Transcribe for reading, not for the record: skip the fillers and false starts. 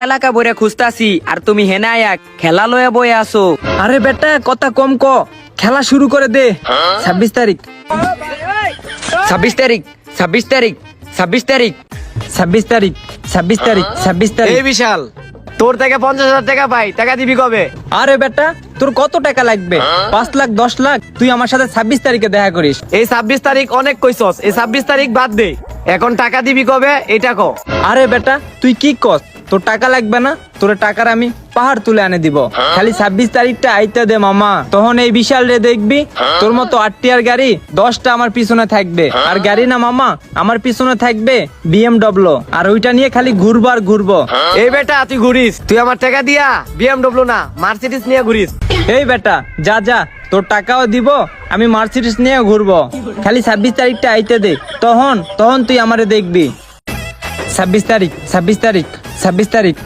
এলাকা বইরে খুঁজতাছি আর তুমি হেনা আয়া খেলা লয়ে বয়ে আসো। আরে বেটা কথা কম ক, খেলা শুরু করে দে। 26 তারিখ 26 তারিখ 26 তারিখ 26 তারিখ 26 তারিখ 26 তারিখ 26 তারিখ। এই বিশাল, তোর থেকে 50,000 টাকা পাই, টাকা দিবি কবে? আরে বেটা তোর কত টাকা লাগবে? 5 লাখ 10 লাখ? তুই আমার সাথে 26 তারিখে দেখা করিস। এই 26 তারিখ অনেক কইছস, এই 26 তারিখ বাদ দে। এখন টাকা দিবি কবে এটা ক। আরে বেটা তুই কি কস? তোর টাকা লাগবে না? তোর টাকার আমি পাহাড় তুলে আনে দিব। খালি 26 তারিখটা আইতে দে মামা, তখন এই বিশাল রে দেখবি। তোর মতো 8টি আর গাড়ি 10টা আমার পিছনে থাকবে, আর গাড়ি না মামা, আমার পিছনে থাকবে BMW, আর ওইটা নিয়ে খালি ঘুরবো আর ঘুরবো। এই বেটা তুই ঘুরিস, তুই আমার টাকা দিয়া BMW না মার্সিডিজ নিয়ে ঘুরিস। এই বেটা যা যা, তোর টাকাও দিব, আমি মার্সিডিজ নিয়ে ঘুরবো। খালি 26 তারিখটা আইতে দে, তখন তুই আমারে দেখবি। 26 তারিখ 26 তারিখ 26 তারিখ